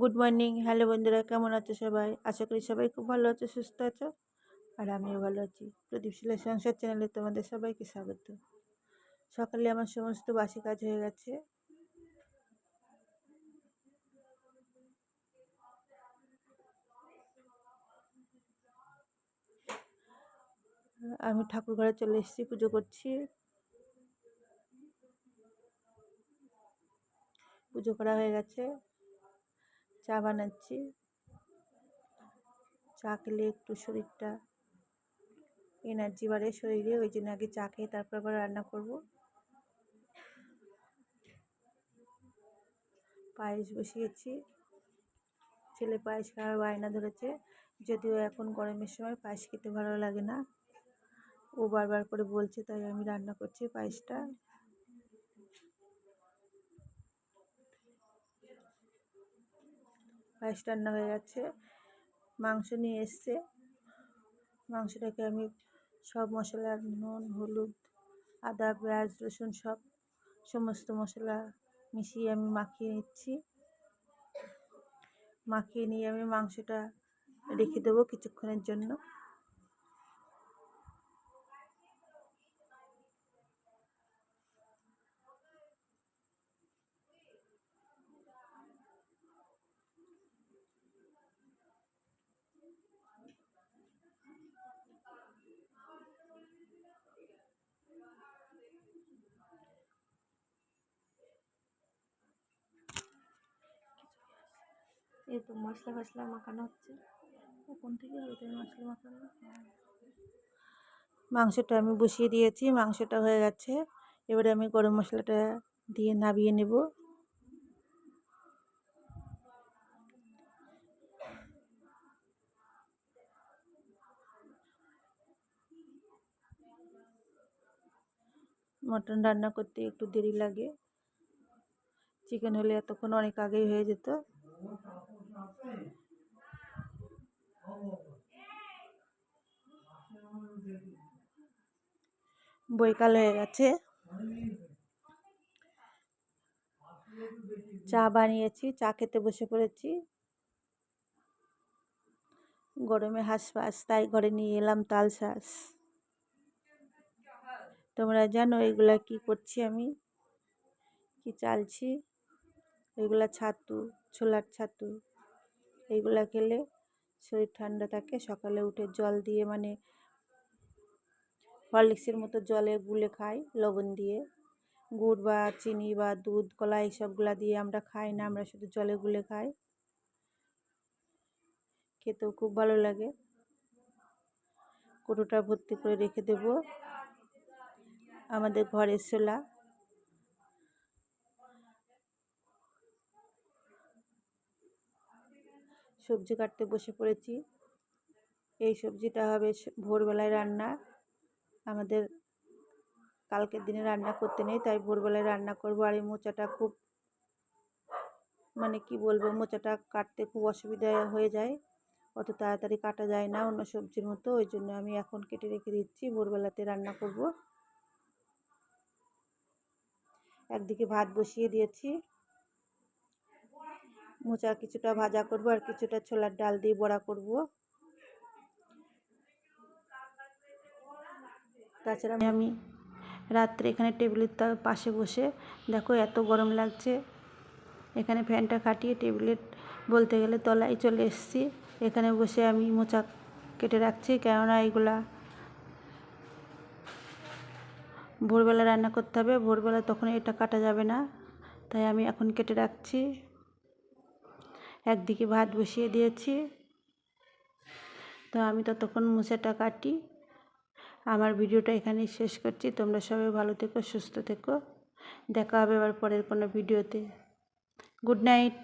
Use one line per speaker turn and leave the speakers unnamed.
Good morning. Hello বন্ধুরা, কেমন আছো সবাই? আশা করি সবাই খুব ভালো আছো, সুস্থ আছো। আর আমিও ভালো আছি। প্রদীপ শিলা সংসার চ্যানেলে তোমাদের সবাইকে স্বাগত। সকালে আমার সমস্ত বাসি কাজ হয়ে গেছে। আমি ঠাকুর ঘরে চলে এসেছি, পুজো করছি। পুজো করা হয়ে গেছে, চা বানাচ্ছি। চা খেলে একটু শরীরটা এনার্জি বাড়ে শরীরে, ওই জন্য আগে চা খেয়ে তারপর আবার রান্না করব। পায়েস বসিয়েছি, ছেলে পায়েস খাওয়ার বায়না ধরেছে, যদিও এখন গরমের সময় পায়েস খেতে ভালো লাগে না, ও বারবার করে বলছে, তাই আমি রান্না করছি পায়েসটা। পায়েস রান্না হয়ে গেছে। মাংস নিয়ে এসছে, মাংসটাকে আমি সব মশলা, নুন, হলুদ, আদা, পেঁয়াজ, রসুন সমস্ত মশলা মিশিয়ে আমি মাখিয়ে নিচ্ছি। মাখিয়ে নিয়ে আমি মাংসটা রেখে দেবো কিছুক্ষণের জন্য। এই তো মশলা মাখানো হচ্ছে, কোন থেকে হবে তাই মশলা মাখানো। মাংসটা আমি বসিয়ে দিয়েছি, মাংসটা হয়ে গেছে। এবারে আমি গরম মশলাটা দিয়ে নাবিয়ে নেব। মটন রান্না করতে একটু দেরি লাগে, চিকেন হলে এতক্ষণ অনেক আগেই হয়ে যেত। বৈকাল হয়ে গেছে, চা বানিয়েছি, চা খেতে বসে পড়েছি। গরমে হাঁসফাঁস, তাই ঘরে নিয়ে এলাম তাল শাঁস। তোমরা জানো এগুলা কি করছি আমি, কি চালছি? এগুলা ছাতু, ছোলার ছাতু। এইগুলা খেলে শরীর ঠান্ডা থাকে। সকালে উঠে জল দিয়ে, মানে হরলিক্সের মতো জলে গুলে খাই লবণ দিয়ে। গুড় বা চিনি বা দুধ, কলা এইসবগুলা দিয়ে আমরা খাই না, আমরা শুধু জলে গুলে খাই। খেতেও খুব ভালো লাগে। কৌটোটা ভর্তি করে রেখে দেব। আমাদের ঘরের ছোলা। সবজি কাটতে বসে পড়েছি। এই সবজিটা হবে ভোরবেলায় রান্না। আমাদের কালকের দিনে রান্না করতে নেই, তাই ভোরবেলায় রান্না করবো। আর এই মোচাটা খুব, মানে কি বলবো, মোচাটা কাটতে খুব অসুবিধা হয়ে যায়, অত তাড়াতাড়ি কাটা যায় না অন্য সবজির মতো। ওই জন্য আমি এখন কেটে রেখে দিচ্ছি, ভোরবেলাতে রান্না করব। একদিকে ভাত বসিয়ে দিয়েছি, মোচা কিছুটা ভাজা করব আর কিছুটা ছোলার ডাল দিয়ে বড়া করব। তাছাড়া আমি রাত্রে এখানে টেবিলের পাশে বসে, দেখো এত গরম লাগছে, এখানে ফ্যানটা খাটিয়ে টেবিলের বলতে গেলে তলায় চলে এসেছি। এখানে বসে আমি মোচা কেটে রাখছি, কেননা এইগুলা ভোরবেলা রান্না করতে হবে। ভোরবেলা তখন এটা কাটা যাবে না, তাই আমি এখন কেটে রাখছি। একদিকে ভাত বসিয়ে দিয়েছি, তো আমি ততক্ষণ মোচাটা কাটি। আমার ভিডিওটা এখানেই শেষ করছি। তোমরা সবাই ভালো থেকো, সুস্থ থেকো। দেখা হবে আবার পরের কোনো ভিডিওতে। Good night.